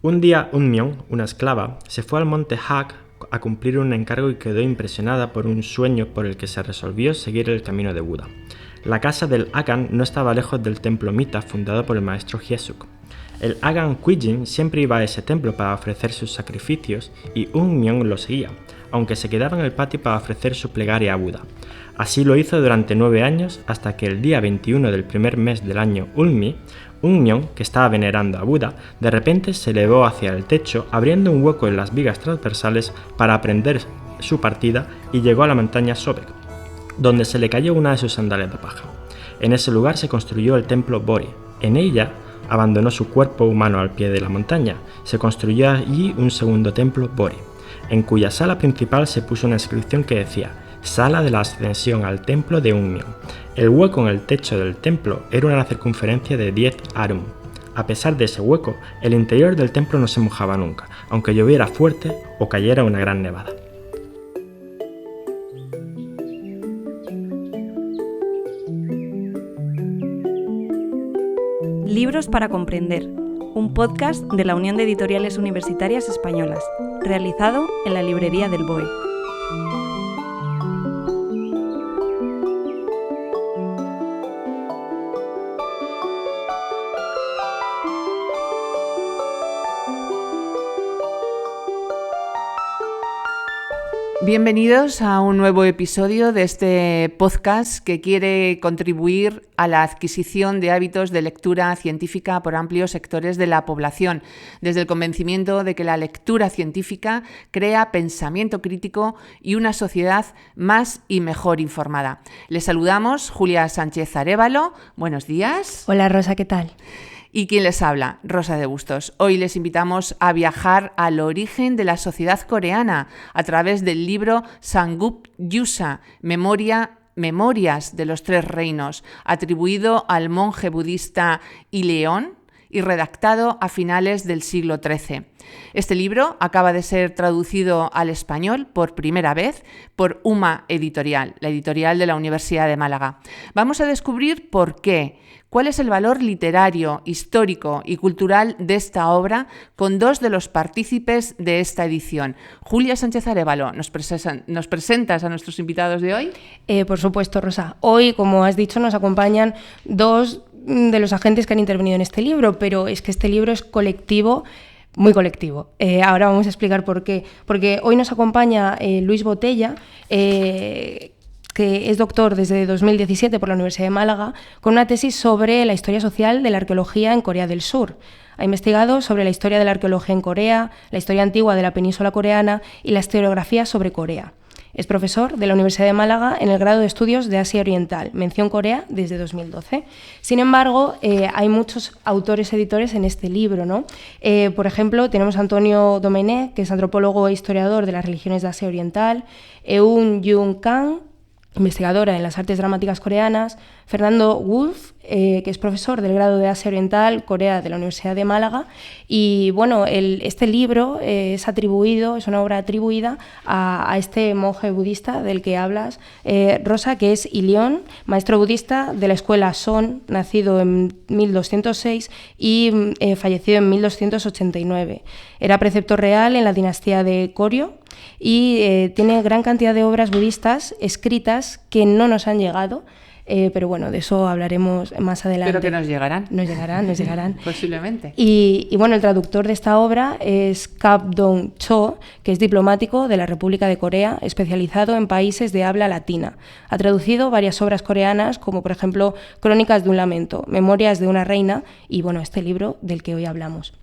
Un día, Unmyeon, una esclava, se fue al monte Hak a cumplir un encargo y quedó impresionada por un sueño por el que se resolvió seguir el camino de Buda. La casa del Agan no estaba lejos del templo Mita fundado por el maestro Hyesuk. El Agan Kwijin siempre iba a ese templo para ofrecer sus sacrificios y Unmyeon lo seguía, aunque se quedaba en el patio para ofrecer su plegaria a Buda. Así lo hizo durante 9 años hasta que el día 21 del primer mes del año Ulmi, Unmyeon, que estaba venerando a Buda, de repente se elevó hacia el techo abriendo un hueco en las vigas transversales para aprender su partida y llegó a la montaña Sobek, donde se le cayó una de sus sandalias de paja. En ese lugar se construyó el templo Bori. En ella abandonó su cuerpo humano al pie de la montaña. Se construyó allí un segundo templo Bori, en cuya sala principal se puso una inscripción que decía Sala de la Ascensión al Templo de Unmyeon. El hueco en el techo del templo era una circunferencia de 10 arum. A pesar de ese hueco, el interior del templo no se mojaba nunca, aunque lloviera fuerte o cayera una gran nevada. Libros para comprender, un podcast de la Unión de Editoriales Universitarias Españolas, realizado en la librería del BOE. Bienvenidos a un nuevo episodio de este podcast que quiere contribuir a la adquisición de hábitos de lectura científica por amplios sectores de la población, desde el convencimiento de que la lectura científica crea pensamiento crítico y una sociedad más y mejor informada. Les saludamos, Julia Sánchez Arévalo. Buenos días. Hola Rosa, ¿qué tal? ¿Y quién les habla? Rosa de Bustos. Hoy les invitamos a viajar al origen de la sociedad coreana a través del libro Samguk Yusa, Memorias de los Tres Reinos, atribuido al monje budista Ileón y redactado a finales del siglo XIII. Este libro acaba de ser traducido al español por primera vez por UMA Editorial, la editorial de la Universidad de Málaga. Vamos a descubrir por qué, cuál es el valor literario, histórico y cultural de esta obra con dos de los partícipes de esta edición. Julia Sánchez Arévalo, ¿nos presentas a nuestros invitados de hoy? Por supuesto, Rosa. Hoy, como has dicho, nos acompañan dos de los agentes que han intervenido en este libro, pero es que este libro es colectivo, muy colectivo. Ahora vamos a explicar por qué. Porque hoy nos acompaña Luis Botella, que es doctor desde 2017 por la Universidad de Málaga, con una tesis sobre la historia social de la arqueología en Corea del Sur. Ha investigado sobre la historia de la arqueología en Corea, la historia antigua de la península coreana y la historiografía sobre Corea. Es profesor de la Universidad de Málaga en el grado de Estudios de Asia Oriental, mención Corea, desde 2012. Sin embargo, hay muchos autores editores en este libro, ¿no? Por ejemplo, tenemos a Antonio Domenech, que es antropólogo e historiador de las religiones de Asia Oriental, Eun Jung Kang, investigadora en las artes dramáticas coreanas, Fernando Wolf, que es profesor del grado de Asia Oriental, Corea, de la Universidad de Málaga. Y bueno, este libro es una obra atribuida a este monje budista del que hablas, Rosa, que es Ileón, maestro budista de la escuela Son, nacido en 1206 y fallecido en 1289. Era preceptor real en la dinastía de Koryo y tiene gran cantidad de obras budistas escritas que no nos han llegado, pero bueno, de eso hablaremos más adelante. Pero que nos llegarán. Nos llegarán. Posiblemente. Y bueno, el traductor de esta obra es Kap Dong Cho, que es diplomático de la República de Corea, especializado en países de habla latina. Ha traducido varias obras coreanas, como por ejemplo Crónicas de un lamento, Memorias de una reina y bueno, este libro del que hoy hablamos.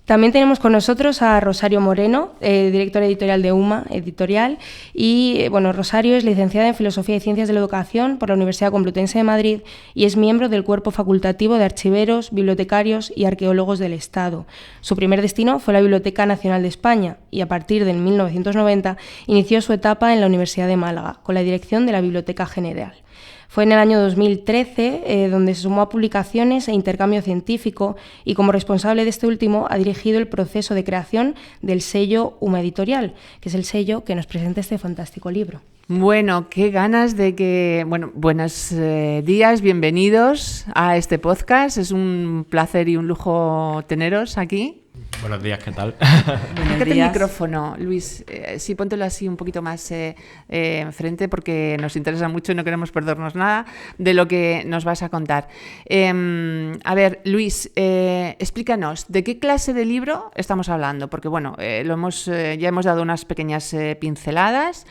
También tenemos con nosotros a Rosario Moreno, directora editorial de UMA Editorial. Y bueno, Rosario es licenciada en Filosofía y Ciencias de la Educación por la Universidad Complutense de Madrid y es miembro del cuerpo facultativo de archiveros, bibliotecarios y arqueólogos del Estado. Su primer destino fue la Biblioteca Nacional de España y a partir del 1990 inició su etapa en la Universidad de Málaga con la dirección de la Biblioteca General. Fue en el año 2013 donde se sumó a publicaciones e intercambio científico y como responsable de este último ha dirigido el proceso de creación del sello UMA Editorial, que es el sello que nos presenta este fantástico libro. Bueno, qué ganas de que... Bueno, buenos días, bienvenidos a este podcast. Es un placer y un lujo teneros aquí. Buenos días, ¿qué tal? Acércate el micrófono, Luis. Sí, póntelo así un poquito más enfrente porque nos interesa mucho y no queremos perdernos nada de lo que nos vas a contar. A ver, Luis, explícanos, ¿de qué clase de libro estamos hablando? Porque, bueno, ya hemos dado unas pequeñas pinceladas,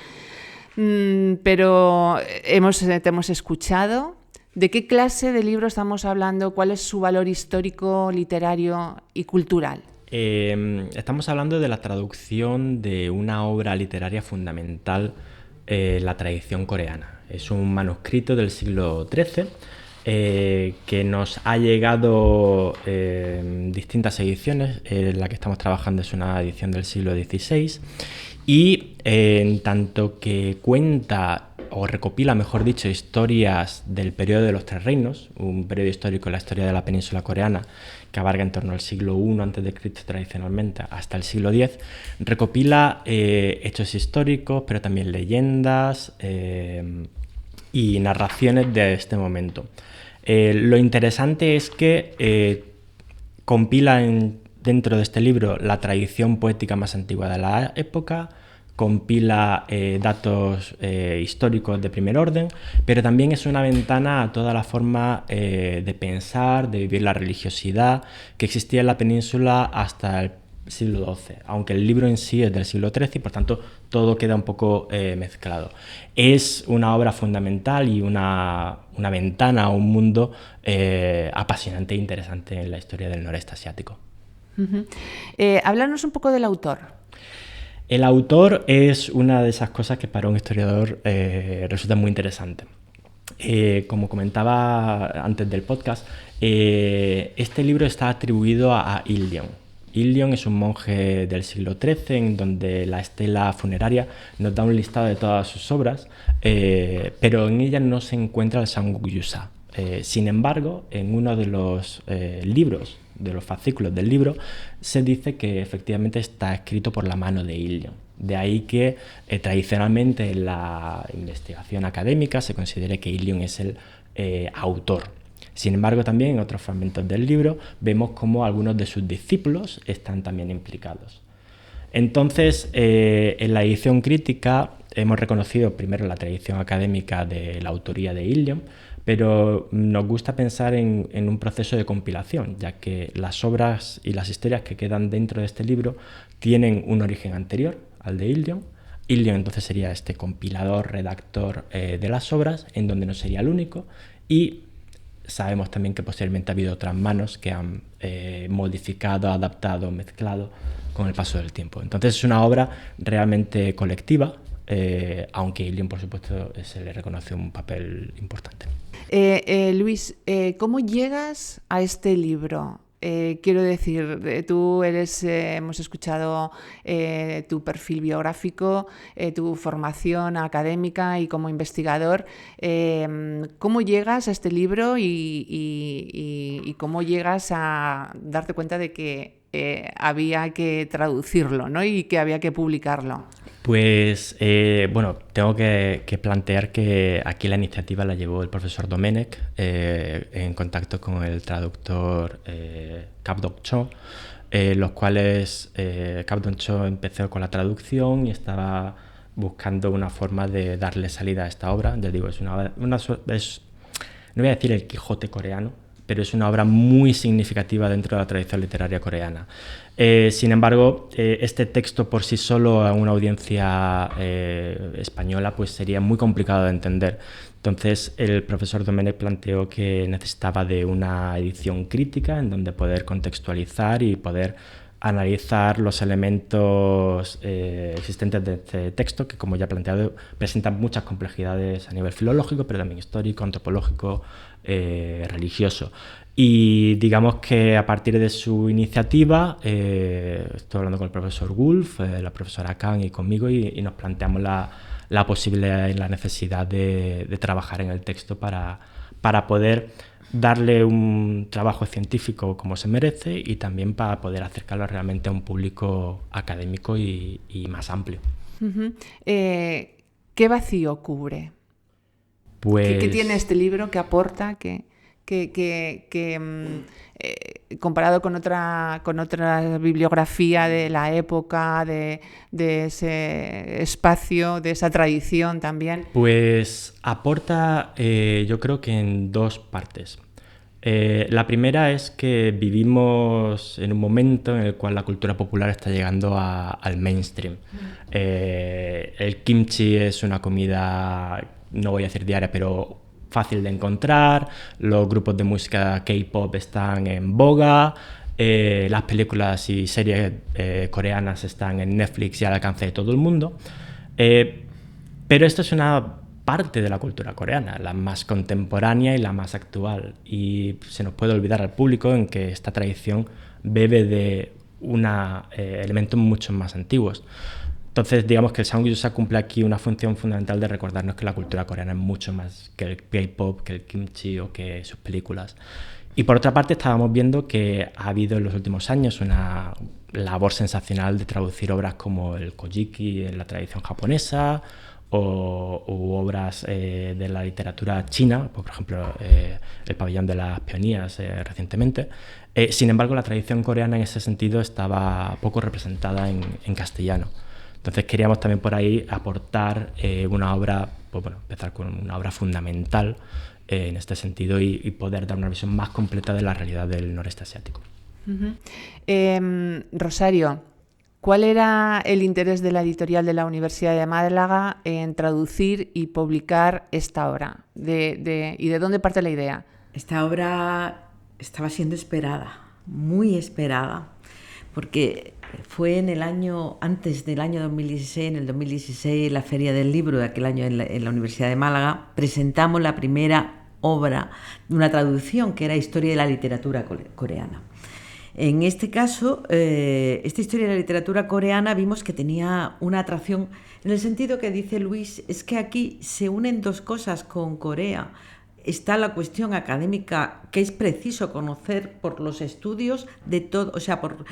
pero te hemos escuchado. ¿De qué clase de libro estamos hablando? ¿Cuál es su valor histórico, literario y cultural? Estamos hablando de la traducción de una obra literaria fundamental en la tradición coreana. Es un manuscrito del siglo XIII que nos ha llegado en distintas ediciones. La que estamos trabajando es una edición del siglo XVI y en tanto que cuenta o recopila, mejor dicho, historias del periodo de los Tres Reinos, un periodo histórico en la historia de la península coreana que abarca en torno al siglo I a.C. tradicionalmente hasta el siglo X, recopila hechos históricos, pero también leyendas y narraciones de este momento. Lo interesante es que compila dentro de este libro la tradición poética más antigua de la época, compila datos históricos de primer orden, pero también es una ventana a toda la forma de pensar, de vivir la religiosidad que existía en la península hasta el siglo XII, aunque el libro en sí es del siglo XIII y por tanto todo queda un poco mezclado. Es una obra fundamental y una ventana a un mundo apasionante e interesante en la historia del noreste asiático. Háblanos un poco del autor. El autor es una de esas cosas que para un historiador resulta muy interesante. Como comentaba antes del podcast, este libro está atribuido a Ildeon. Ildeon es un monje del siglo XIII en donde la estela funeraria nos da un listado de todas sus obras, pero en ella no se encuentra el Samguk-yusa. Sin embargo, en uno de los libros, de los fascículos del libro, se dice que efectivamente está escrito por la mano de Ildeon. De ahí que tradicionalmente en la investigación académica se considere que Ildeon es el autor. Sin embargo, también en otros fragmentos del libro vemos cómo algunos de sus discípulos están también implicados. Entonces, en la edición crítica hemos reconocido primero la tradición académica de la autoría de Ildeon, pero nos gusta pensar en un proceso de compilación, ya que las obras y las historias que quedan dentro de este libro tienen un origen anterior al de Ildeon. Ildeon entonces sería este compilador, redactor de las obras, en donde no sería el único, y sabemos también que posteriormente ha habido otras manos que han modificado, adaptado, mezclado con el paso del tiempo. Entonces es una obra realmente colectiva, aunque Ildeon, por supuesto, se le reconoce un papel importante. Luis, ¿cómo llegas a este libro? Quiero decir, tú hemos escuchado tu perfil biográfico, tu formación académica y como investigador. ¿Cómo llegas a este libro y cómo llegas a darte cuenta de que había que traducirlo, ¿no? Y que había que publicarlo? Pues, tengo que plantear que aquí la iniciativa la llevó el profesor Domenech en contacto con el traductor Kap-dong Cho, los cuales Kap-dong Cho empezó con la traducción y estaba buscando una forma de darle salida a esta obra. Ya digo, no voy a decir el Quijote coreano, pero es una obra muy significativa dentro de la tradición literaria coreana. Sin embargo, este texto por sí solo a una audiencia española pues sería muy complicado de entender. Entonces el profesor Domenech planteó que necesitaba de una edición crítica en donde poder contextualizar y poder analizar los elementos existentes de este texto, que como ya he planteado presentan muchas complejidades a nivel filológico, pero también histórico, antropológico, religioso. Y digamos que a partir de su iniciativa, estoy hablando con el profesor Wolf, la profesora Kang y conmigo, y nos planteamos la posibilidad y la necesidad de trabajar en el texto para poder darle un trabajo científico como se merece y también para poder acercarlo realmente a un público académico y más amplio. Uh-huh. ¿Qué vacío cubre? Pues... ¿Qué tiene este libro? ¿Qué aporta? ¿Qué comparado con otra bibliografía de la época, de ese espacio, de esa tradición también? Pues aporta, yo creo que en dos partes. La primera es que vivimos en un momento en el cual la cultura popular está llegando al mainstream. El kimchi es una comida, no voy a decir diaria, pero fácil de encontrar. Los grupos de música K-pop están en boga. Las películas y series coreanas están en Netflix y al alcance de todo el mundo. Pero esto es una parte de la cultura coreana, la más contemporánea y la más actual, y se nos puede olvidar al público en que esta tradición bebe de elementos mucho más antiguos. Entonces, digamos que el Samgyeopsal cumple aquí una función fundamental de recordarnos que la cultura coreana es mucho más que el K-pop, que el kimchi o que sus películas. Y por otra parte, estábamos viendo que ha habido en los últimos años una labor sensacional de traducir obras como el Kojiki en la tradición japonesa, u obras de la literatura china, por ejemplo, El pabellón de las peonías recientemente. Sin embargo, la tradición coreana en ese sentido estaba poco representada en castellano. Entonces queríamos también por ahí aportar una obra, empezar con una obra fundamental en este sentido y poder dar una visión más completa de la realidad del noreste asiático. Rosario, ¿cuál era el interés de la editorial de la Universidad de Málaga en traducir y publicar esta obra? ¿Y de dónde parte la idea? Esta obra estaba siendo esperada, muy esperada, porque fue antes del año 2016, en el 2016, la Feria del Libro de aquel año en la Universidad de Málaga, presentamos la primera obra de una traducción que era Historia de la literatura coreana. En este caso, esta historia de la literatura coreana vimos que tenía una atracción en el sentido que dice Luis, es que aquí se unen dos cosas con Corea. Está la cuestión académica que es preciso conocer por los estudios de todo, o sea, por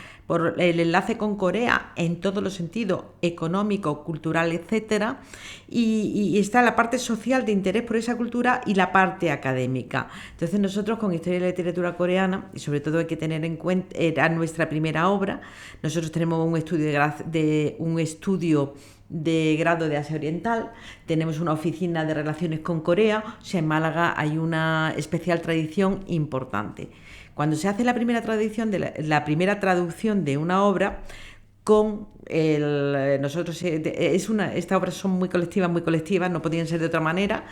el enlace con Corea en todos los sentidos, económico, cultural, etcétera, y está la parte social de interés por esa cultura y la parte académica. Entonces nosotros con Historia de la literatura coreana, y sobre todo hay que tener en cuenta, era nuestra primera obra, nosotros tenemos un estudio de grado de Asia Oriental, tenemos una oficina de relaciones con Corea, o sea, en Málaga hay una especial tradición importante. Cuando se hace la primera traducción de una obra, estas obras son muy colectivas, no podían ser de otra manera.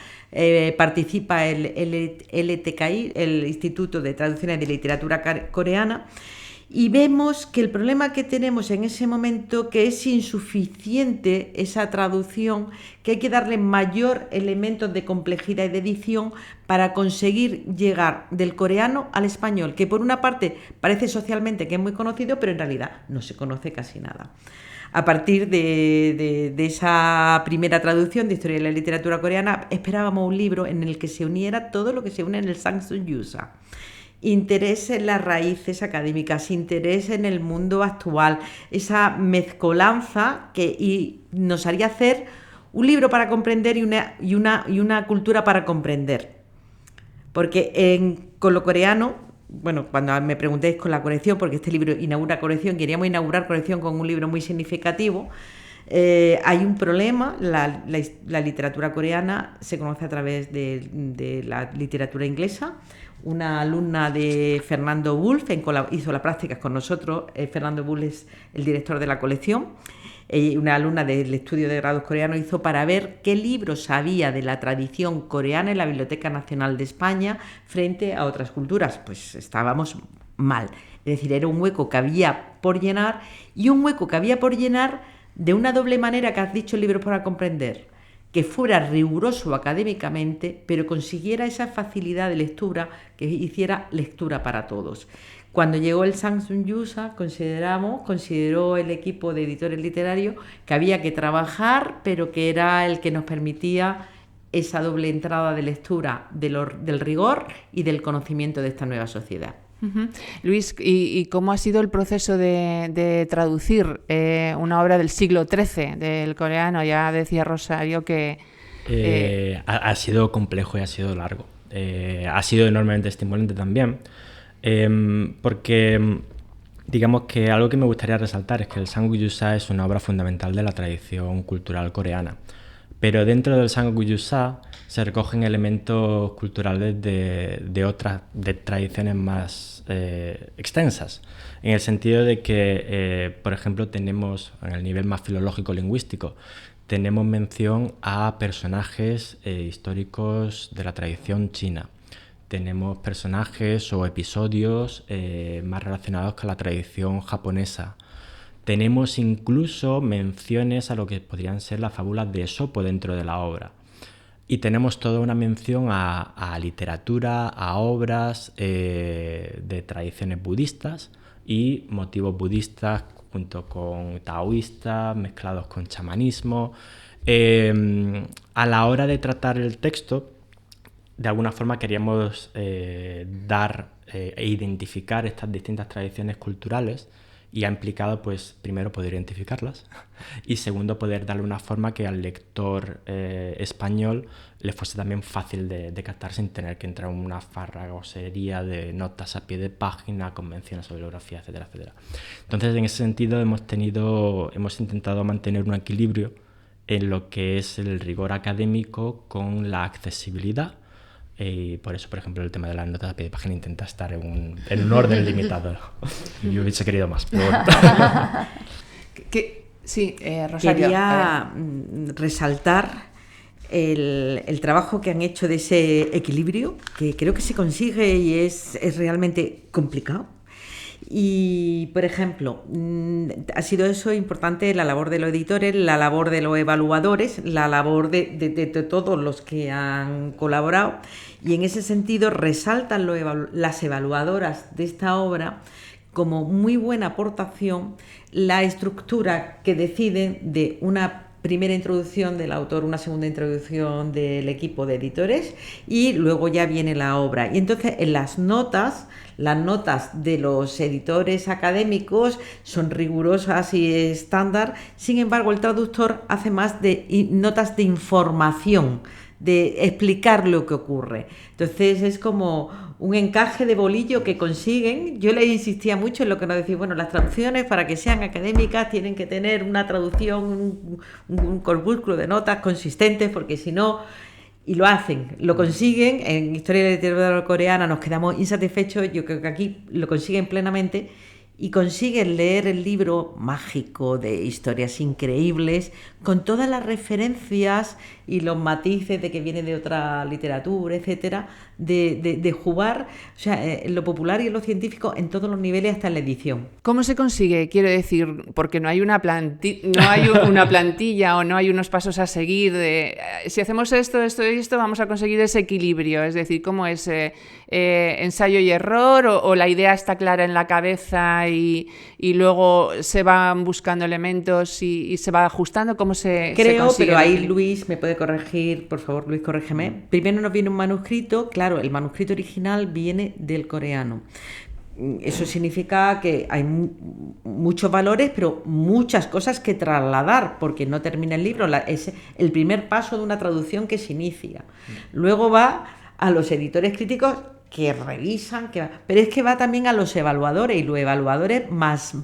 Participa el LTKI, el Instituto de Traducciones de Literatura Coreana, y vemos que el problema que tenemos en ese momento que es insuficiente esa traducción, que hay que darle mayor elementos de complejidad y de edición para conseguir llegar del coreano al español, que por una parte parece socialmente que es muy conocido, pero en realidad no se conoce casi nada. A partir de esa primera traducción de Historia de la literatura coreana, esperábamos un libro en el que se uniera todo lo que se une en el Samgyeopsal. Interés en las raíces académicas, interés en el mundo actual, esa mezcolanza que nos haría hacer un libro para comprender y una cultura para comprender. Porque con lo coreano, cuando me preguntéis con la colección, porque este libro inaugura colección, queríamos inaugurar colección con un libro muy significativo, hay un problema, la literatura coreana se conoce a través de la literatura inglesa. Una alumna de Fernando Wolf hizo las prácticas con nosotros. Fernando Wolf es el director de la colección. Una alumna del estudio de grados coreanos hizo para ver qué libros había de la tradición coreana en la Biblioteca Nacional de España frente a otras culturas. Pues estábamos mal. Es decir, era un hueco que había por llenar, y un hueco que había por llenar de una doble manera que has dicho el libro para comprender, que fuera riguroso académicamente, pero consiguiera esa facilidad de lectura, que hiciera lectura para todos. Cuando llegó el Samgyeopsal, consideró el equipo de editores literarios que había que trabajar, pero que era el que nos permitía esa doble entrada de lectura del rigor y del conocimiento de esta nueva sociedad. Luis, ¿y cómo ha sido el proceso de traducir una obra del siglo XIII del coreano? Ya decía Rosario que... Ha sido complejo y ha sido largo. ha sido enormemente estimulante también, porque digamos que algo que me gustaría resaltar es que el Samguk-yusa es una obra fundamental de la tradición cultural coreana, pero dentro del Samguk-yusa se recogen elementos culturales de otras tradiciones más extensas, en el sentido de que, por ejemplo, tenemos, en el nivel más filológico-lingüístico, tenemos mención a personajes históricos de la tradición china. Tenemos personajes o episodios más relacionados con la tradición japonesa. Tenemos incluso menciones a lo que podrían ser las fábulas de Esopo dentro de la obra. Y tenemos toda una mención a literatura, a obras de tradiciones budistas y motivos budistas junto con taoístas, mezclados con chamanismo. A la hora de tratar el texto, de alguna forma queríamos dar e identificar estas distintas tradiciones culturales, y ha implicado, pues, primero poder identificarlas y segundo poder darle una forma que al lector español le fuese también fácil de captar sin tener que entrar en una farragosería de notas a pie de página, convenciones sobre bibliografía, etcétera, etcétera. Entonces, en ese sentido hemos intentado mantener un equilibrio en lo que es el rigor académico con la accesibilidad. Y por eso, por ejemplo, el tema de las notas a pie de página intenta estar en un orden limitado. Yo hubiese querido más, pero bueno. Sí, Rosario. Quería resaltar el trabajo que han hecho de ese equilibrio, que creo que se consigue y es realmente complicado. Y, por ejemplo, ha sido eso importante la labor de los editores, la labor de los evaluadores, la labor de todos los que han colaborado, y en ese sentido resaltan las evaluadoras de esta obra como muy buena aportación la estructura que deciden de una primera introducción del autor, una segunda introducción del equipo de editores y luego ya viene la obra. Y entonces en las notas de los editores académicos son rigurosas y estándar, sin embargo el traductor hace más de notas de información, de explicar lo que ocurre. Entonces es como un encaje de bolillo que consiguen. Yo le insistía mucho en lo que nos decía, bueno, las traducciones para que sean académicas tienen que tener una traducción, un corpúsculo de notas consistentes, porque si no, y lo hacen, lo consiguen. En Historia de la Literatura Coreana nos quedamos insatisfechos, yo creo que aquí lo consiguen plenamente y consiguen leer el libro mágico de historias increíbles con todas las referencias y los matices de que viene de otra literatura, etcétera, de jugar, o sea, en lo popular y en lo científico en todos los niveles hasta en la edición. ¿Cómo se consigue? Quiero decir, porque no hay una plantilla o no hay unos pasos a seguir de si hacemos esto y esto, vamos a conseguir ese equilibrio. Es decir, ¿cómo es ensayo y error o la idea está clara en la cabeza y luego se van buscando elementos y se va ajustando? ¿Cómo se consigue? Pero ahí Luis me puede corregir, por favor, Luis, corrígeme. Primero nos viene un manuscrito, claro, el manuscrito original viene del coreano. Eso significa que hay muchos valores, pero muchas cosas que trasladar, porque no termina el libro. Es el primer paso de una traducción que se inicia. Luego va a los editores críticos que revisan, pero es que va también a los evaluadores, y los evaluadores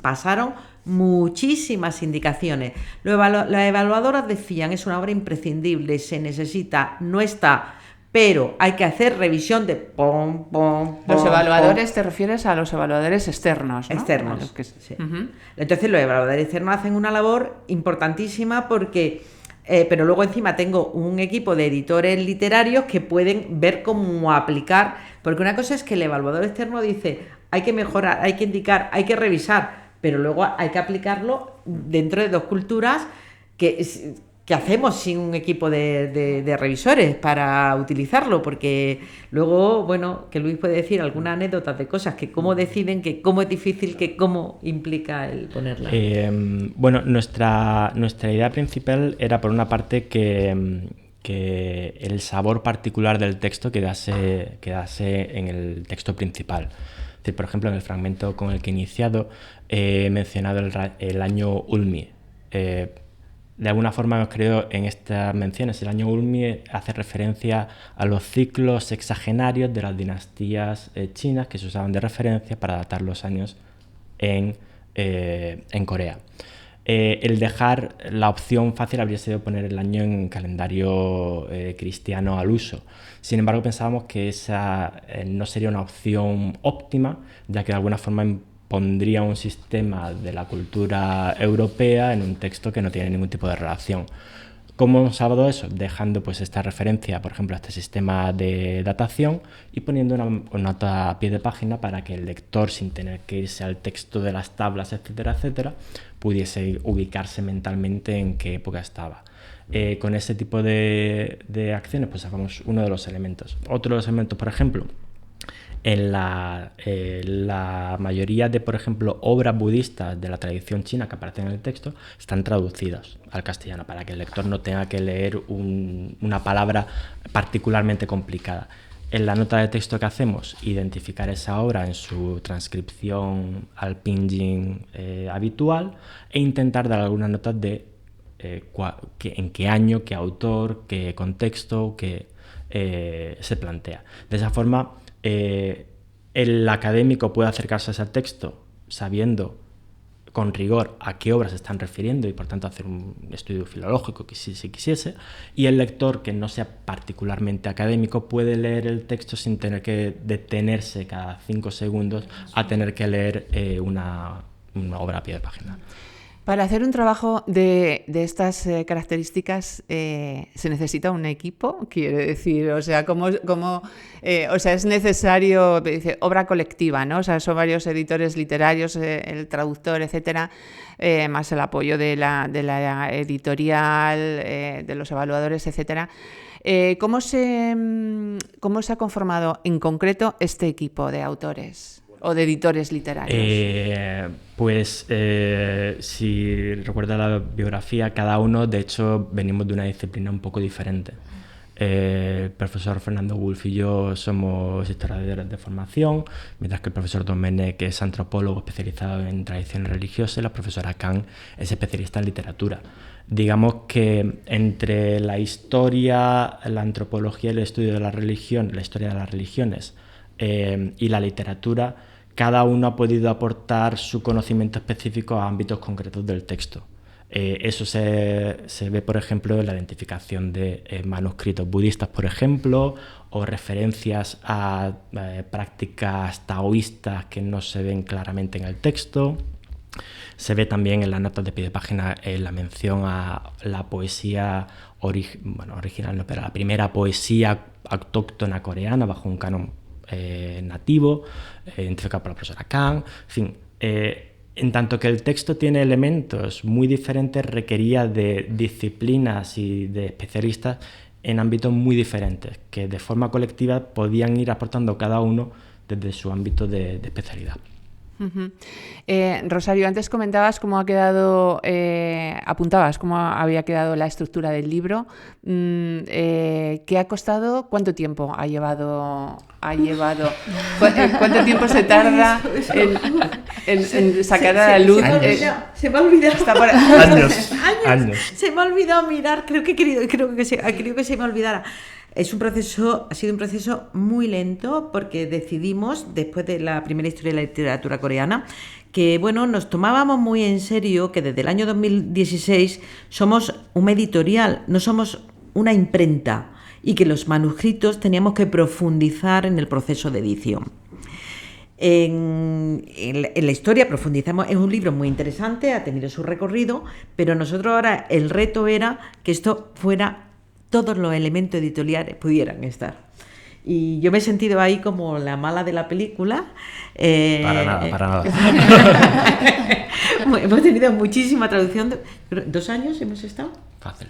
pasaron muchísimas indicaciones. Las evaluadoras decían, es una obra imprescindible, se necesita, no está, pero hay que hacer revisión de Los evaluadores, te refieres a los evaluadores externos, ¿no? Externos, sí. Uh-huh. Entonces los evaluadores externos hacen una labor importantísima porque... pero luego encima tengo un equipo de editores literarios que pueden ver cómo aplicar, porque una cosa es que el evaluador externo dice hay que mejorar, hay que indicar, hay que revisar, pero luego hay que aplicarlo dentro de dos culturas que hacemos sin un equipo de revisores para utilizarlo, porque luego, bueno, que Luis puede decir alguna anécdota de cosas que cómo deciden, que cómo es difícil, que cómo implica el ponerla. Bueno, nuestra idea principal era, por una parte, que el sabor particular del texto quedase en el texto principal. Es decir, por ejemplo, en el fragmento con el que he iniciado he mencionado el año Ulmi. De alguna forma hemos querido en estas menciones, el año Ulmi hace referencia a los ciclos sexagenarios de las dinastías chinas que se usaban de referencia para datar los años en Corea. El dejar la opción fácil habría sido poner el año en calendario cristiano al uso. Sin embargo, pensábamos que esa no sería una opción óptima, ya que de alguna forma pondría un sistema de la cultura europea en un texto que no tiene ningún tipo de relación. ¿Cómo hemos salvado eso? Dejando pues esta referencia, por ejemplo, a este sistema de datación y poniendo una nota a pie de página para que el lector, sin tener que irse al texto de las tablas, etcétera, etcétera, pudiese ubicarse mentalmente en qué época estaba. Con ese tipo de acciones pues sacamos uno de los elementos. Otro de los elementos, por ejemplo, en la mayoría de, por ejemplo, obras budistas de la tradición china que aparecen en el texto están traducidas al castellano para que el lector no tenga que leer una palabra particularmente complicada. En la nota de texto que hacemos, identificar esa obra en su transcripción al pinyin habitual e intentar dar algunas notas de en qué año, qué autor, qué contexto, qué se plantea. De esa forma, el académico puede acercarse a ese texto sabiendo con rigor a qué obras se están refiriendo y por tanto hacer un estudio filológico si quisiese, y el lector que no sea particularmente académico puede leer el texto sin tener que detenerse cada 5 segundos a tener que leer una obra a pie de página. Para hacer un trabajo de estas características se necesita un equipo, quiere decir, o sea, o sea, es necesario, dice, obra colectiva, ¿no? O sea, son varios editores literarios, el traductor, etcétera, más el apoyo de la editorial, de los evaluadores, etcétera. ¿Cómo se ha conformado en concreto este equipo de autores o de editores literarios? Si recuerda la biografía, cada uno, de hecho, venimos de una disciplina un poco diferente. El profesor Fernando Wolf y yo somos historiadores de formación, mientras que el profesor Domenech es antropólogo especializado en tradiciones religiosas y la profesora Kang es especialista en literatura. Digamos que entre la historia, la antropología y el estudio de la religión, la historia de las religiones y la literatura, cada uno ha podido aportar su conocimiento específico a ámbitos concretos del texto. Eso se ve, por ejemplo, en la identificación de manuscritos budistas, por ejemplo, o referencias a prácticas taoístas que no se ven claramente en el texto. Se ve también en las notas de pie de página la mención a la poesía original, no, pero la primera poesía autóctona coreana bajo un canon nativo, identificado por la profesora Kang. En fin, en tanto que el texto tiene elementos muy diferentes, requería de disciplinas y de especialistas en ámbitos muy diferentes, que de forma colectiva podían ir aportando cada uno desde su ámbito de especialidad. Uh-huh. Rosario, antes comentabas cómo ha quedado, apuntabas cómo había quedado la estructura del libro. ¿Qué ha costado? ¿Cuánto tiempo ha llevado? ¿Cuánto tiempo se tarda en sacar a la luz? Se me ha olvidado. Años. Se me ha olvidado mirar. Creo que se me olvidara. Ha sido un proceso muy lento porque decidimos, después de la primera historia de la literatura coreana, que nos tomábamos muy en serio que desde el año 2016 somos un editorial, no somos una imprenta, y que los manuscritos teníamos que profundizar en el proceso de edición. En la historia profundizamos, es un libro muy interesante, ha tenido su recorrido, pero nosotros ahora el reto era que esto fuera, todos los elementos editoriales pudieran estar. Y yo me he sentido ahí como la mala de la película. Para nada. Hemos tenido muchísima traducción. 2 años hemos estado. Fácil.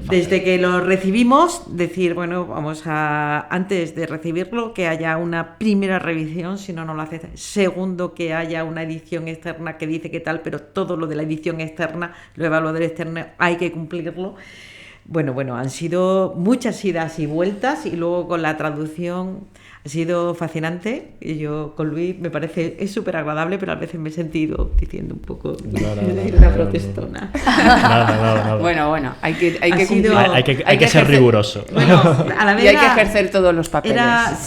Desde que lo recibimos, decir, vamos a, antes de recibirlo, que haya una primera revisión, si no lo hace. Segundo, que haya una edición externa que dice que tal, pero todo lo de la edición externa, los evaluadores externos, hay que cumplirlo. Bueno, han sido muchas idas y vueltas y luego con la traducción ha sido fascinante. Y yo con Luis me parece, es súper agradable, pero a veces me he sentido diciendo un poco una protestona. No. Bueno, hay que sido- cumplir. Hay que ser riguroso. Bueno, a la vez Y hay que ejercer todos los papeles.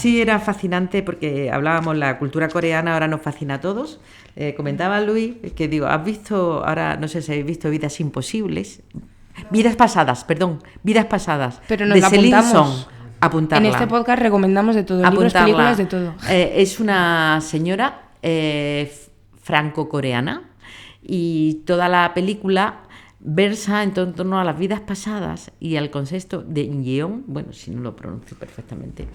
Era fascinante porque hablábamos, la cultura coreana ahora nos fascina a todos. Comentaba Luis que digo, has visto, ahora no sé si habéis visto Vidas Imposibles. Vidas pasadas. Pero nos de la Celine apuntamos. Song. Apuntarla. En este podcast recomendamos de todo, libros, Apuntarla. películas, de todo. Es una señora franco-coreana y toda la película versa en torno a las vidas pasadas y al concepto de Injeon, bueno, si no lo pronuncio perfectamente.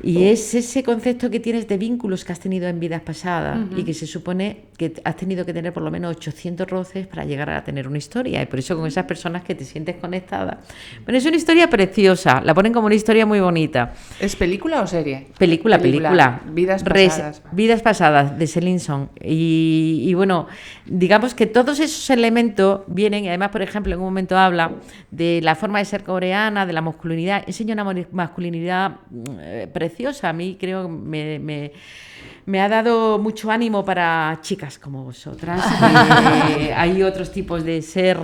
Y es ese concepto que tienes de vínculos que has tenido en vidas pasadas y que se supone que has tenido que tener por lo menos 800 roces para llegar a tener una historia. Y por eso con esas personas que te sientes conectada. Bueno, es una historia preciosa, la ponen como una historia muy bonita. ¿Es película o serie? Película. Vidas pasadas. Vidas pasadas, de Celine Song. Y bueno, digamos que todos esos elementos vienen, y además, por ejemplo, en un momento habla de la forma de ser coreana, de la masculinidad, enseña una masculinidad preciosa. A mí creo que me ha dado mucho ánimo para chicas como vosotras. Hay otros tipos de ser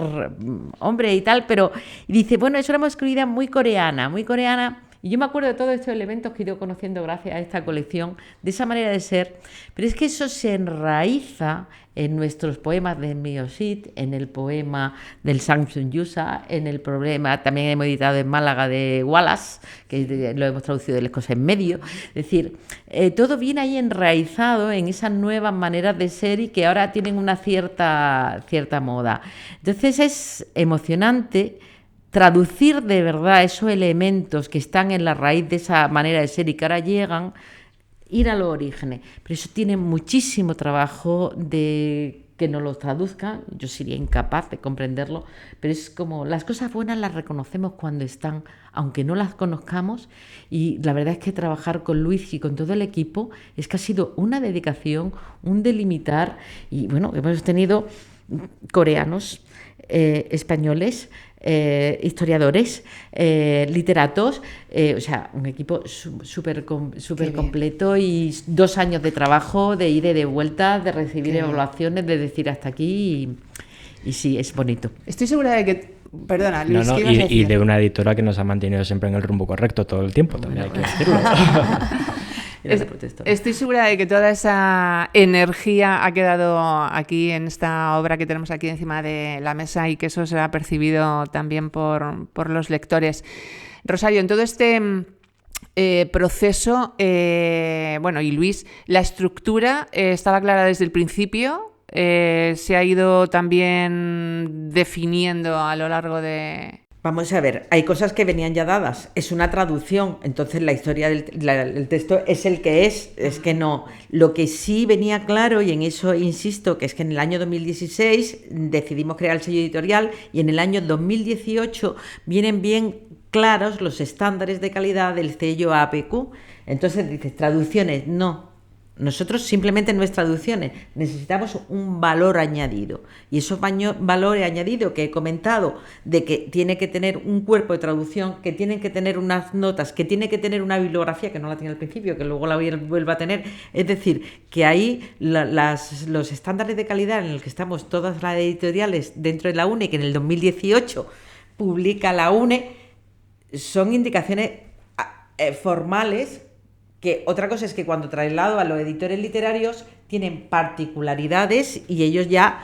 hombre y tal, pero dice, bueno, es una masculinidad muy coreana. Y yo me acuerdo de todos estos elementos que he ido conociendo gracias a esta colección, de esa manera de ser, pero es que eso se enraiza en nuestros poemas de Miosit, en el poema del Samsung Yusa, en el poema, también hemos editado en Málaga de Wallace, que lo hemos traducido del escocés medio. Es decir, todo viene ahí enraizado en esas nuevas maneras de ser y que ahora tienen una cierta moda. Entonces es emocionante traducir de verdad esos elementos que están en la raíz de esa manera de ser y que ahora llegan, ir a los orígenes. Pero eso tiene muchísimo trabajo de que nos los traduzcan. Yo sería incapaz de comprenderlo, pero es como las cosas buenas las reconocemos cuando están, aunque no las conozcamos. Y la verdad es que trabajar con Luis y con todo el equipo es que ha sido una dedicación, un delimitar. Y bueno, hemos tenido coreanos, españoles, historiadores, literatos, o sea, un equipo súper completo y 2 años de trabajo, de ida y de vuelta, de recibir evaluaciones, de decir hasta aquí y sí, es bonito. Estoy segura de que... Perdona, Luis, ¿qué ibas a decir? Y de una editora que nos ha mantenido siempre en el rumbo correcto todo el tiempo, también hay que decirlo. Estoy segura de que toda esa energía ha quedado aquí en esta obra que tenemos aquí encima de la mesa y que eso será percibido también por los lectores. Rosario, en todo este proceso, bueno, y Luis, la estructura estaba clara desde el principio, se ha ido también definiendo a lo largo de... Vamos a ver, hay cosas que venían ya dadas, es una traducción, entonces la historia del texto es el que es que no. Lo que sí venía claro, y en eso insisto, que es que en el año 2016 decidimos crear el sello editorial y en el año 2018 vienen bien claros los estándares de calidad del sello APQ. Entonces dices, traducciones, no. Nosotros simplemente no es traducciones, necesitamos un valor añadido. Y esos valores añadidos que he comentado, de que tiene que tener un cuerpo de traducción, que tienen que tener unas notas, que tiene que tener una bibliografía, que no la tiene al principio, que luego la vuelva a tener. Es decir, que ahí los estándares de calidad en los que estamos todas las editoriales dentro de la UNE, que en el 2018 publica la UNE, son indicaciones formales. Que otra cosa es que cuando traslado a los editores literarios tienen particularidades y ellos ya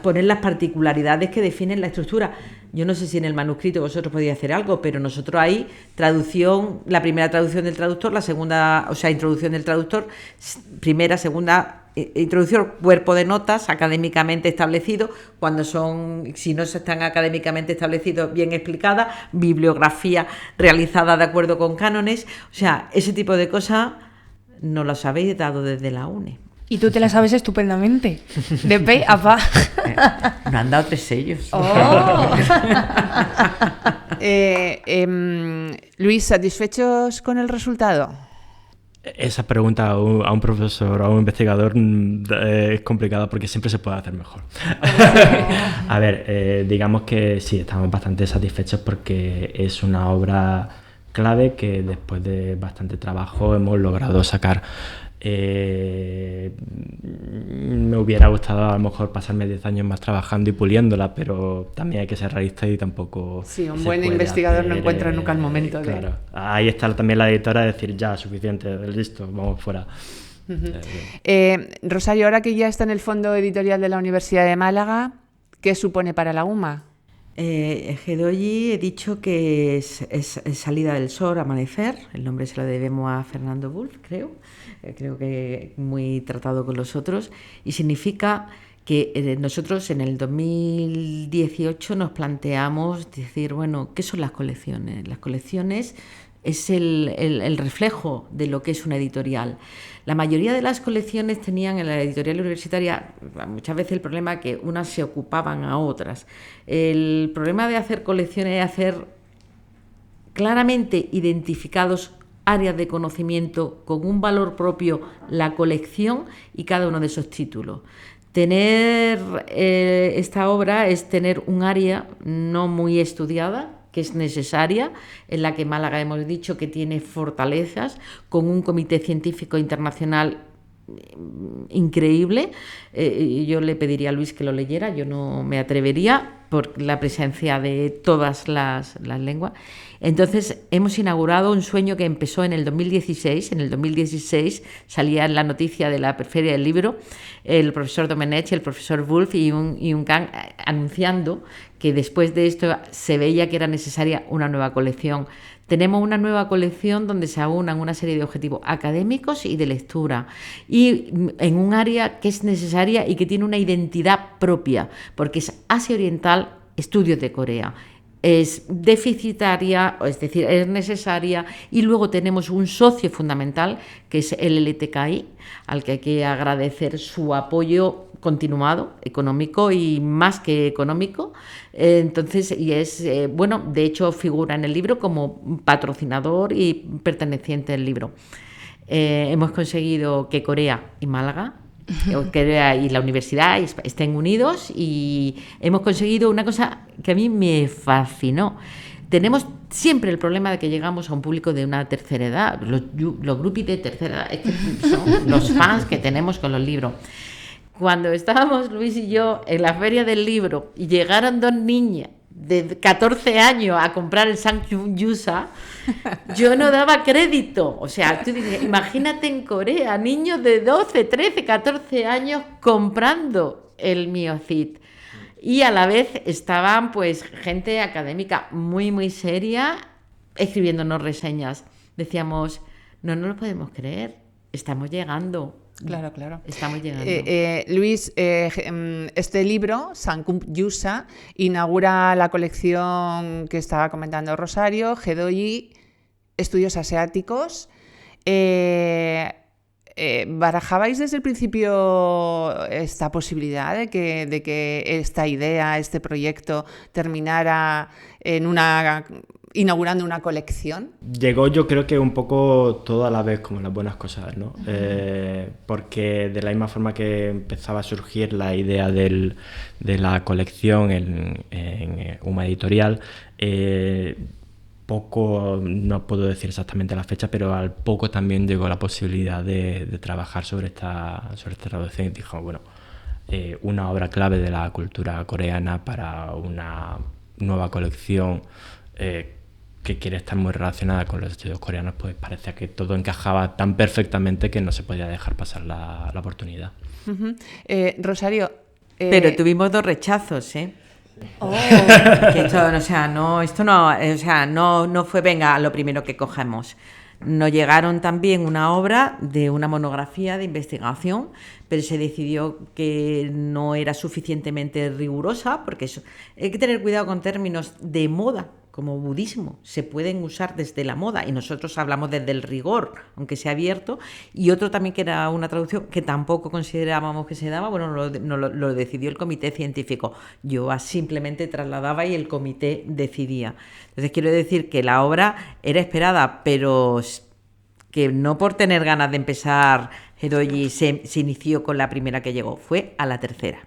ponen las particularidades que definen la estructura. Yo no sé si en el manuscrito vosotros podéis hacer algo, pero nosotros ahí traducción, la primera traducción del traductor, la segunda, o sea, introducción del traductor, primera, segunda introducción, cuerpo de notas académicamente establecido, cuando son, si no están académicamente establecidos, bien explicadas, bibliografía realizada de acuerdo con cánones, o sea, ese tipo de cosas nos las habéis dado desde la UNE. Y tú te la sabes estupendamente, de pe a pa. Nos han dado 3 sellos. Oh. Luis, ¿satisfechos con el resultado? Esa pregunta a un profesor o a un investigador es complicada porque siempre se puede hacer mejor. A ver, digamos que sí, estamos bastante satisfechos porque es una obra clave que después de bastante trabajo hemos logrado sacar. Me hubiera gustado a lo mejor pasarme 10 años más trabajando y puliéndola, pero también hay que ser realista y tampoco... Sí, un buen investigador no encuentra nunca el momento de... Claro, ahí está también la editora de decir ya, suficiente, listo, vamos fuera. Rosario, ahora que ya está en el fondo editorial de la Universidad de Málaga, ¿qué supone para la UMA? Gedoyi, he dicho que es Salida del Sol, Amanecer. El nombre se lo debemos a Fernando Woolf, creo. Creo que muy tratado con los otros. Y significa que nosotros en el 2018 nos planteamos decir, bueno, ¿qué son las colecciones? Las colecciones es el reflejo de lo que es una editorial. La mayoría de las colecciones tenían en la editorial universitaria muchas veces el problema que unas se ocupaban a otras. El problema de hacer colecciones es hacer claramente identificados áreas de conocimiento con un valor propio, la colección y cada uno de esos títulos. Tener esta obra es tener un área no muy estudiada, que es necesaria, en la que Málaga hemos dicho que tiene fortalezas, con un comité científico internacional increíble. Yo le pediría a Luis que lo leyera, yo no me atrevería por la presencia de todas las lenguas. Entonces hemos inaugurado un sueño que empezó en el 2016. En el 2016 salía en la noticia de la Feria del Libro el profesor Domenech, el profesor Woolf y un Kang anunciando que después de esto se veía que era necesaria una nueva colección. Tenemos una nueva colección donde se aunan una serie de objetivos académicos y de lectura, y en un área que es necesaria y que tiene una identidad propia, porque es Asia Oriental, estudios de Corea. Es deficitaria, es decir, es necesaria, y luego tenemos un socio fundamental que es el LTKI, al que hay que agradecer su apoyo continuado, económico y más que económico. Entonces, y es, bueno, de hecho figura en el libro como patrocinador y perteneciente al libro. Hemos conseguido que Corea y Málaga, Corea y la universidad estén unidos, y hemos conseguido una cosa que a mí me fascinó. Tenemos siempre el problema de que llegamos a un público de una tercera edad, los groupies de tercera edad, es que son los fans que tenemos con los libros. Cuando estábamos Luis y yo en la feria del libro y llegaron dos niñas de 14 años a comprar el Sangyup Yusa, yo no daba crédito. O sea, tú dices, imagínate en Corea, niños de 12, 13, 14 años comprando el Miocid. Y a la vez estaban pues gente académica muy, muy seria escribiéndonos reseñas. Decíamos, no nos lo podemos creer, estamos llegando. Claro, claro. Estamos llegando. Luis, este libro, Sangyup Yusa, inaugura la colección que estaba comentando Rosario, Gedoyi, Estudios Asiáticos. ¿Barajabais desde el principio esta posibilidad de que esta idea, este proyecto, terminara inaugurando una colección? Llegó, yo creo que un poco todo a la vez, como las buenas cosas, ¿no? Porque de la misma forma que empezaba a surgir la idea de la colección en UMA Editorial, poco, no puedo decir exactamente la fecha, pero al poco también llegó la posibilidad de trabajar sobre esta traducción, y dijo, bueno, una obra clave de la cultura coreana para una nueva colección que quiere estar muy relacionada con los estudios coreanos, pues parecía que todo encajaba tan perfectamente que no se podía dejar pasar la oportunidad. Uh-huh. Rosario... Pero tuvimos 2 rechazos, ¿eh? Oh. Que esto no fue venga lo primero que cogemos. Nos llegaron también una obra de una monografía de investigación, pero se decidió que no era suficientemente rigurosa, porque eso, hay que tener cuidado con términos de moda, como budismo, se pueden usar desde la moda, y nosotros hablamos desde el rigor, aunque sea abierto, y otro también que era una traducción que tampoco considerábamos que se daba, bueno, lo decidió el comité científico, yo simplemente trasladaba y el comité decidía. Entonces quiero decir que la obra era esperada, pero que no por tener ganas de empezar Edoji se inició con la primera que llegó, fue a la tercera.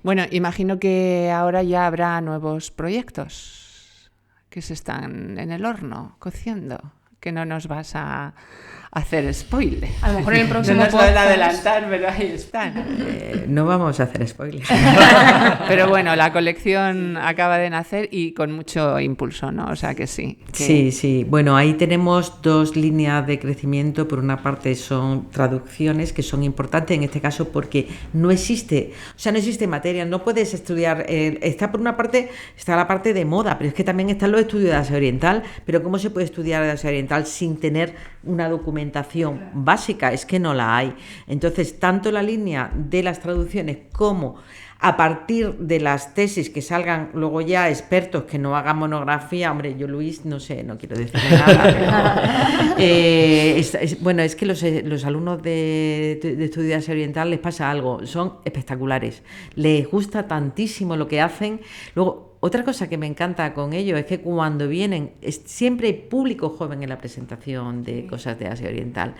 Bueno, imagino que ahora ya habrá nuevos proyectos que se están en el horno, cociendo, que no nos vas a hacer spoiler. A lo mejor en el próximo no nos podcast. van a adelantar, pero ahí están. No vamos a hacer spoilers. Pero bueno, la colección acaba de nacer y con mucho impulso, ¿no? O sea que sí. Sí. Bueno, ahí tenemos dos líneas de crecimiento. Por una parte son traducciones, que son importantes en este caso porque no existe materia, no puedes estudiar. Está por una parte, está la parte de moda, pero es que también están los estudios de Asia Oriental. Pero ¿cómo se puede estudiar de Asia Oriental sin tener una documentación básica? Es que no la hay. Entonces, tanto la línea de las traducciones como a partir de las tesis que salgan luego ya expertos que no hagan monografía, hombre, yo Luis, no sé, no quiero decirle nada, pero bueno, es que los alumnos de estudio de Asia Oriental les pasa algo, son espectaculares, les gusta tantísimo lo que hacen. Luego, otra cosa que me encanta con ellos es que cuando vienen, siempre hay público joven en la presentación de cosas de Asia Oriental.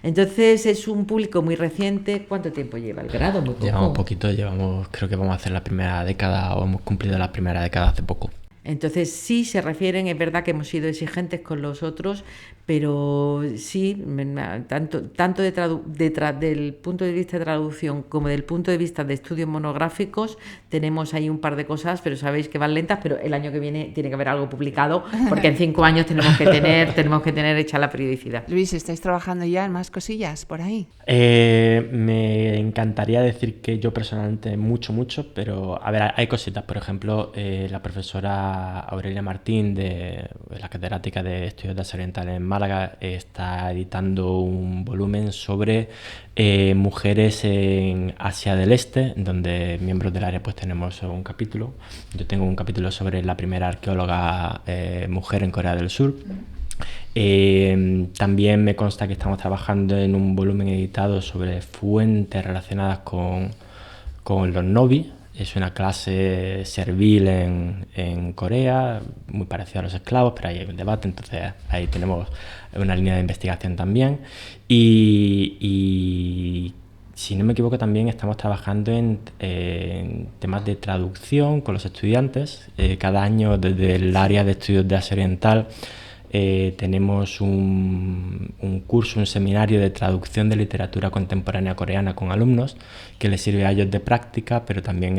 Entonces es un público muy reciente. ¿Cuánto tiempo lleva el grado? Muy poco. Llevamos poquito, creo que vamos a hacer la primera década o hemos cumplido la primera década hace poco. Entonces sí se refieren, es verdad que hemos sido exigentes con los otros, pero sí, tanto del punto de vista de traducción como del punto de vista de estudios monográficos, tenemos ahí un par de cosas, pero sabéis que van lentas, pero el año que viene tiene que haber algo publicado, porque en 5 años tenemos que tener hecha la periodicidad. Luis, ¿estáis trabajando ya en más cosillas por ahí? Me encantaría decir que yo personalmente mucho, pero a ver, hay cositas. Por ejemplo, la profesora Aurelia Martín, de la catedrática de Estudios de Asia Oriental en Málaga, está editando un volumen sobre mujeres en Asia del Este, donde miembros del área pues tenemos un capítulo. Yo tengo un capítulo sobre la primera arqueóloga mujer en Corea del Sur. También me consta que estamos trabajando en un volumen editado sobre fuentes relacionadas con los nobi. Es una clase servil en Corea, muy parecida a los esclavos, pero ahí hay un debate, entonces ahí tenemos una línea de investigación también. Y si no me equivoco, también estamos trabajando en temas de traducción con los estudiantes. Cada año desde el área de estudios de Asia Oriental tenemos un curso, un seminario de traducción de literatura contemporánea coreana con alumnos que les sirve a ellos de práctica, pero también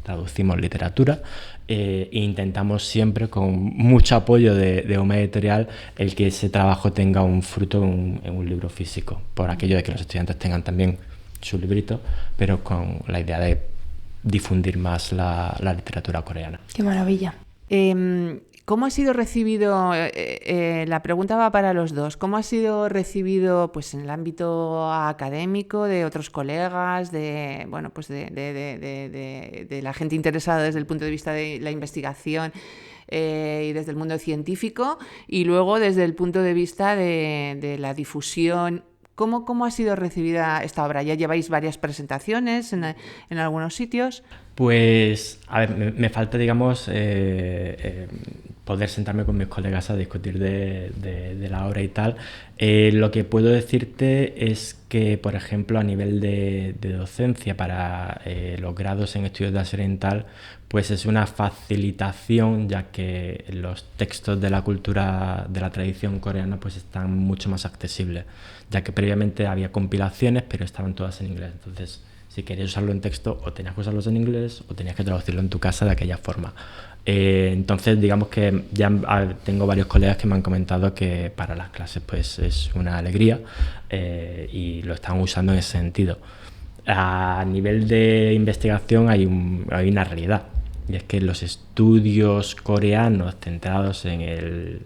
traducimos literatura e intentamos siempre, con mucho apoyo de una editorial, el que ese trabajo tenga un fruto en un libro físico, por aquello de que los estudiantes tengan también su librito, pero con la idea de difundir más la literatura coreana. ¡Qué maravilla! ¿Cómo ha sido recibido, la pregunta va para los dos, cómo ha sido recibido pues, en el ámbito académico de otros colegas, de la gente interesada desde el punto de vista de la investigación y desde el mundo científico, y luego desde el punto de vista de la difusión? ¿Cómo ha sido recibida esta obra? ¿Ya lleváis varias presentaciones en algunos sitios? Pues, a ver, me falta, digamos, poder sentarme con mis colegas a discutir de la obra y tal. Lo que puedo decirte es que, por ejemplo, a nivel de docencia para los grados en estudios de Asia Oriental, pues es una facilitación, ya que los textos de la cultura, de la tradición coreana, pues están mucho más accesibles, ya que previamente había compilaciones, pero estaban todas en inglés. Entonces, si querías usarlo en texto, o tenías que usarlos en inglés o tenías que traducirlo en tu casa de aquella forma. Entonces, digamos que ya tengo varios colegas que me han comentado que para las clases pues es una alegría y lo están usando en ese sentido. A nivel de investigación hay una realidad, y es que los estudios coreanos centrados en el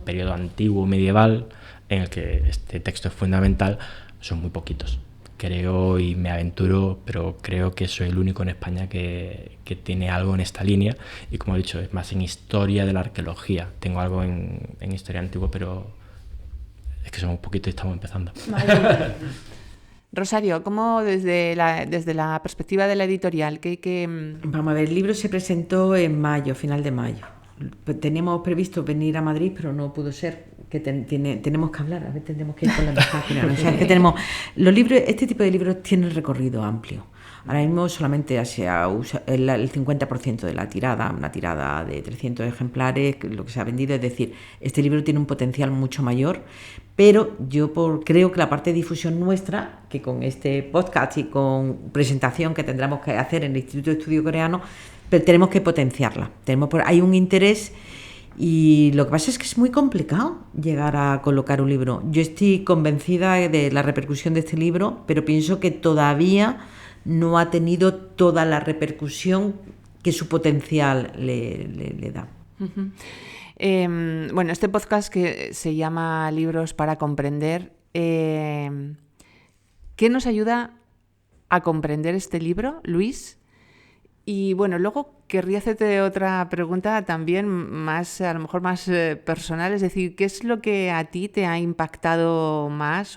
periodo antiguo medieval, en el que este texto es fundamental, son muy poquitos. Creo, y me aventuro, pero creo que soy el único en España que tiene algo en esta línea, y como he dicho, es más en historia de la arqueología. Tengo algo en historia antigua, pero es que somos poquitos y estamos empezando. Rosario, ¿cómo desde la perspectiva de la editorial? Vamos a ver, el libro se presentó en mayo, final de mayo. Teníamos previsto venir a Madrid, pero no pudo ser. que tenemos que hablar, a veces tenemos que ir con la amistad coreana. O sea, es que tenemos los libros, este tipo de libros tienen recorrido amplio. Ahora mismo solamente se usa el 50% de la tirada, una tirada de 300 ejemplares, lo que se ha vendido. Es decir, este libro tiene un potencial mucho mayor, pero yo creo que la parte de difusión nuestra, que con este podcast y con presentación que tendremos que hacer en el Instituto de Estudio Coreano, pero tenemos que potenciarla. Hay un interés. Y lo que pasa es que es muy complicado llegar a colocar un libro. Yo estoy convencida de la repercusión de este libro, pero pienso que todavía no ha tenido toda la repercusión que su potencial le da. Uh-huh. Bueno, este podcast que se llama Libros para comprender, ¿qué nos ayuda a comprender este libro, Luis? Y bueno, luego querría hacerte otra pregunta también más, a lo mejor más personal, es decir, ¿qué es lo que a ti te ha impactado más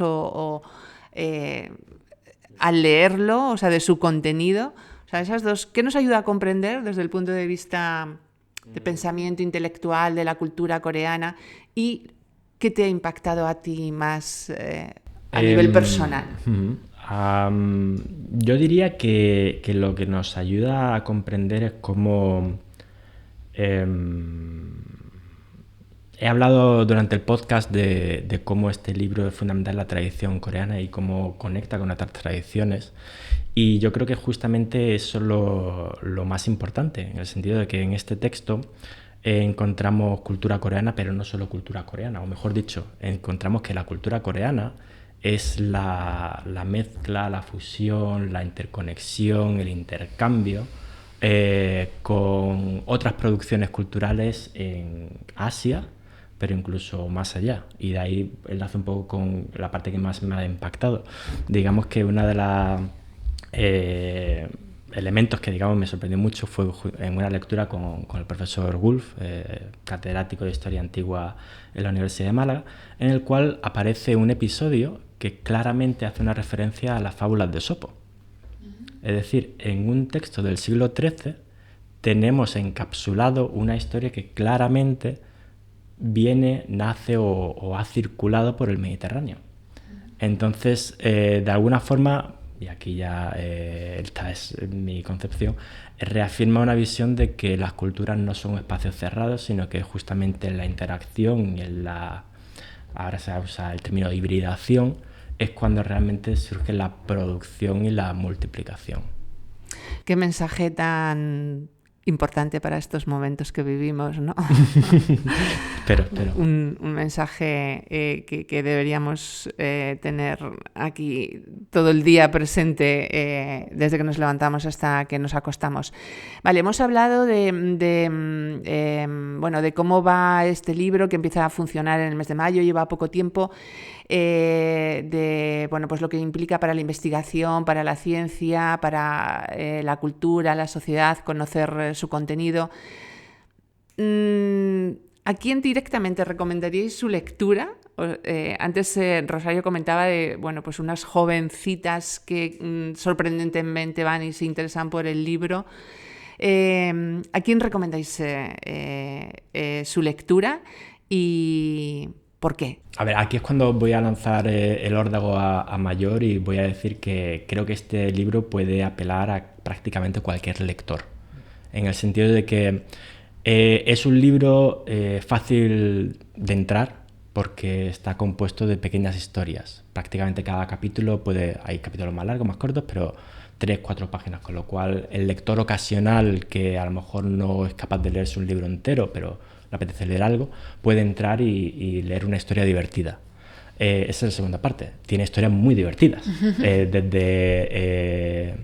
al leerlo, o sea, de su contenido? O sea, esas dos, ¿qué nos ayuda a comprender desde el punto de vista de pensamiento intelectual de la cultura coreana y qué te ha impactado a ti más a nivel personal? Yo diría que lo que nos ayuda a comprender es cómo... he hablado durante el podcast de cómo este libro es fundamental en la tradición coreana y cómo conecta con otras tradiciones. Y yo creo que justamente eso es lo más importante, en el sentido de que en este texto encontramos cultura coreana, pero no solo cultura coreana, o mejor dicho, encontramos que la cultura coreana es la mezcla, la fusión, la interconexión, el intercambio con otras producciones culturales en Asia, pero incluso más allá. Y de ahí enlazo un poco con la parte que más me ha impactado. Digamos que una de las elementos que me sorprendió mucho fue en una lectura con el profesor Wolf, catedrático de Historia Antigua en la Universidad de Málaga, en el cual aparece un episodio que claramente hace una referencia a las fábulas de Esopo. Es decir, en un texto del siglo XIII tenemos encapsulado una historia que claramente nace o ha circulado por el Mediterráneo. Entonces, de alguna forma, y aquí ya esta es mi concepción, reafirma una visión de que las culturas no son espacios cerrados, sino que justamente en la interacción y ahora se usa el término de hibridación, es cuando realmente surge la producción y la multiplicación. Qué mensaje tan importante para estos momentos que vivimos, ¿no? Pero. Un mensaje que deberíamos tener aquí todo el día presente, desde que nos levantamos hasta que nos acostamos. Vale, hemos hablado de cómo va este libro, que empieza a funcionar en el mes de mayo, lleva poco tiempo, pues lo que implica para la investigación, para la ciencia, para la cultura, la sociedad, conocer su contenido. ¿A quién directamente recomendaríais su lectura? Antes Rosario comentaba de pues unas jovencitas que sorprendentemente van y se interesan por el libro. ¿A quién recomendáis su lectura y por qué? A ver, aquí es cuando voy a lanzar el órdago a mayor y voy a decir que creo que este libro puede apelar a prácticamente cualquier lector, en el sentido de que es un libro fácil de entrar porque está compuesto de pequeñas historias. Prácticamente cada capítulo hay capítulos más largos, más cortos, pero 3-4 páginas, con lo cual el lector ocasional que a lo mejor no es capaz de leerse un libro entero, pero le apetece leer algo, puede entrar y leer una historia divertida. Esa es la segunda parte. Tiene historias muy divertidas. Desde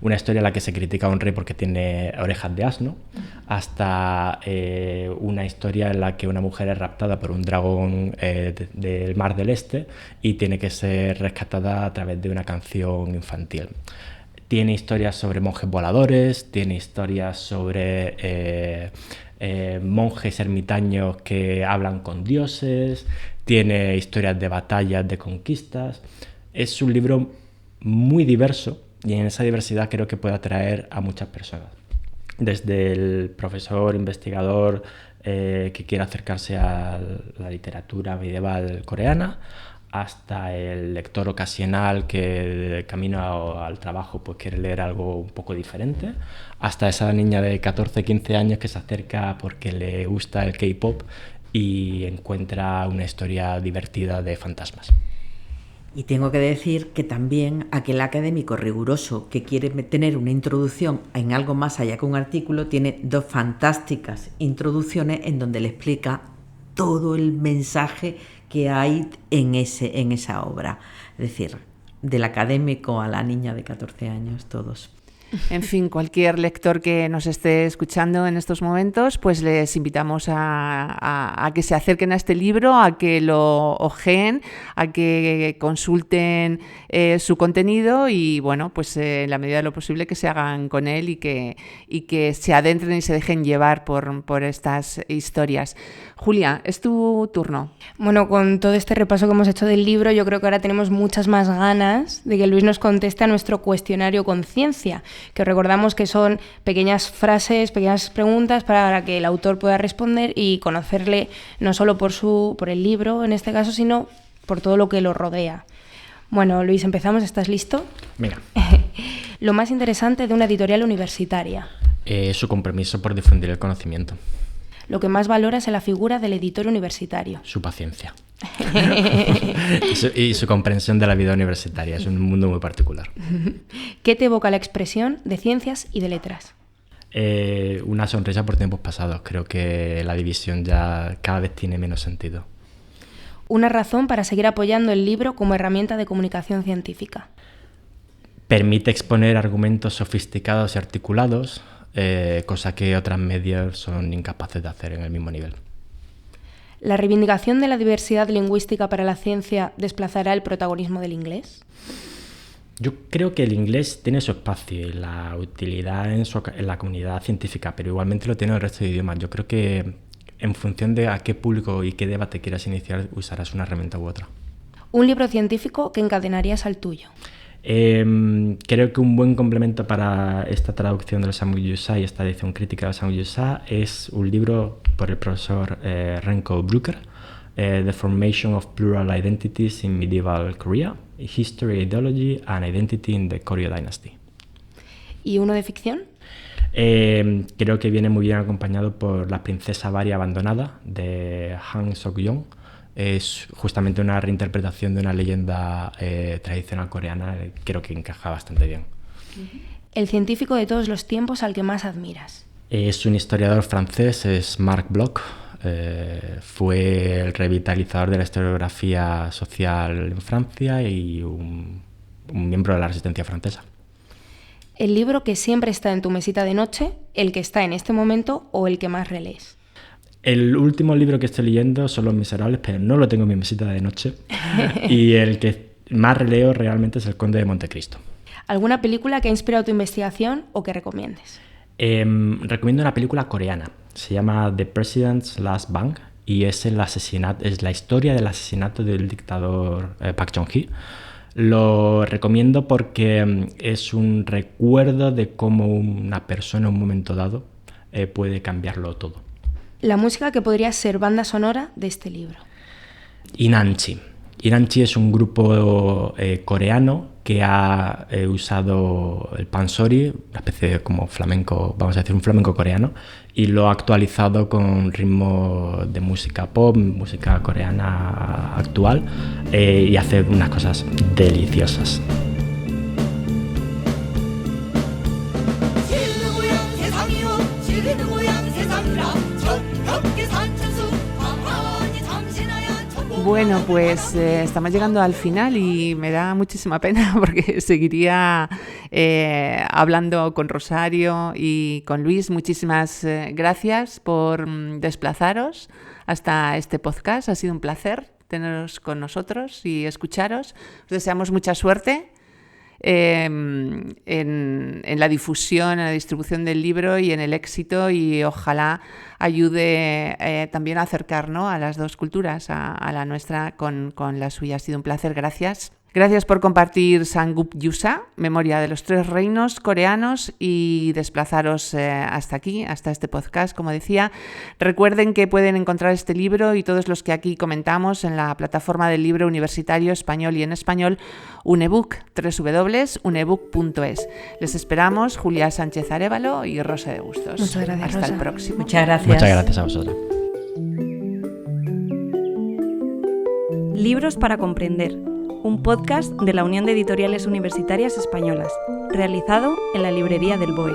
una historia en la que se critica a un rey porque tiene orejas de asno, hasta una historia en la que una mujer es raptada por un dragón del Mar del Este y tiene que ser rescatada a través de una canción infantil. Tiene historias sobre monjes voladores, tiene historias sobre monjes ermitaños que hablan con dioses, tiene historias de batallas, de conquistas. Es un libro muy diverso y en esa diversidad creo que puede atraer a muchas personas. desde el profesor, investigador que quiere acercarse a la literatura medieval coreana, hasta el lector ocasional que de camino al trabajo pues quiere leer algo un poco diferente, hasta esa niña de 14-15 años que se acerca porque le gusta el K-pop y encuentra una historia divertida de fantasmas. Y tengo que decir que también aquel académico riguroso que quiere tener una introducción en algo más allá que un artículo tiene 2 fantásticas introducciones en donde le explica todo el mensaje que hay en esa obra. Es decir, del académico a la niña de 14 años, todos. En fin, cualquier lector que nos esté escuchando en estos momentos, pues les invitamos a que se acerquen a este libro, a que lo ojeen, a que consulten su contenido y, bueno, pues en la medida de lo posible que se hagan con él y que se adentren y se dejen llevar por estas historias. Julia, es tu turno. Bueno, con todo este repaso que hemos hecho del libro, yo creo que ahora tenemos muchas más ganas de que Luis nos conteste a nuestro cuestionario Conciencia, que recordamos que son pequeñas frases, pequeñas preguntas para que el autor pueda responder y conocerle no solo por el libro, en este caso, sino por todo lo que lo rodea. Bueno, Luis, empezamos. ¿Estás listo? Venga. Lo más interesante de una editorial universitaria. Su compromiso por difundir el conocimiento. Lo que más valoras en la figura del editor universitario. Su paciencia. y su comprensión de la vida universitaria. Es un mundo muy particular. ¿Qué te evoca la expresión de ciencias y de letras? Una sonrisa por tiempos pasados. Creo que la división ya cada vez tiene menos sentido. Una razón para seguir apoyando el libro como herramienta de comunicación científica. Permite exponer argumentos sofisticados y articulados, cosa que otras medios son incapaces de hacer en el mismo nivel. ¿La reivindicación de la diversidad lingüística para la ciencia desplazará el protagonismo del inglés? Yo creo que el inglés tiene su espacio y la utilidad en la comunidad científica, pero igualmente lo tiene el resto de idiomas. Yo creo que en función de a qué público y qué debate quieras iniciar, usarás una herramienta u otra. Un libro científico que encadenarías al tuyo. Creo que un buen complemento para esta traducción del Samguk-yusa y esta edición crítica del Samguk-yusa es un libro por el profesor Renko Brucker, The Formation of Plural Identities in Medieval Korea, History, Ideology and Identity in the Koryo Dynasty. ¿Y uno de ficción? Creo que viene muy bien acompañado por La princesa Varia abandonada, de Han Sok-yong. Es justamente una reinterpretación de una leyenda tradicional coreana. Creo que encaja bastante bien. El científico de todos los tiempos al que más admiras. Es un historiador francés, es Marc Bloch. Fue el revitalizador de la historiografía social en Francia y un miembro de la resistencia francesa. El libro que siempre está en tu mesita de noche, el que está en este momento o el que más relees. El último libro que estoy leyendo son Los Miserables, pero no lo tengo en mi mesita de noche. Y el que más releo realmente es El Conde de Montecristo. ¿Alguna película que ha inspirado tu investigación o que recomiendes? Recomiendo una película coreana. Se llama The President's Last Bang y es la historia del asesinato del dictador Park Chung-hee. Lo recomiendo porque es un recuerdo de cómo una persona en un momento dado puede cambiarlo todo. La música que podría ser banda sonora de este libro. Inanchi. Inanchi es un grupo coreano que ha usado el pansori, una especie de como flamenco, vamos a decir un flamenco coreano, y lo ha actualizado con ritmos de música pop, música coreana actual, y hace unas cosas deliciosas. Bueno, pues estamos llegando al final y me da muchísima pena porque seguiría hablando con Rosario y con Luis. Muchísimas gracias por desplazaros hasta este podcast. Ha sido un placer teneros con nosotros y escucharos. Os deseamos mucha suerte en la difusión, en la distribución del libro y en el éxito, y ojalá ayude también a acercar, ¿no?, a las dos culturas, a la nuestra con la suya. Ha sido un placer, gracias. Gracias por compartir Samguk Yusa, Memoria de los Tres Reinos coreanos, y desplazaros hasta aquí, hasta este podcast, como decía. Recuerden que pueden encontrar este libro y todos los que aquí comentamos en la plataforma del libro universitario español y en español Unebook, www.unebook.es. Les esperamos, Julia Sánchez Arévalo y Rosa de Bustos. Muchas gracias, Hasta Rosa. el próximo. Muchas gracias. Muchas gracias a vosotros. Libros para comprender, un podcast de la Unión de Editoriales Universitarias Españolas, realizado en la librería del BOE.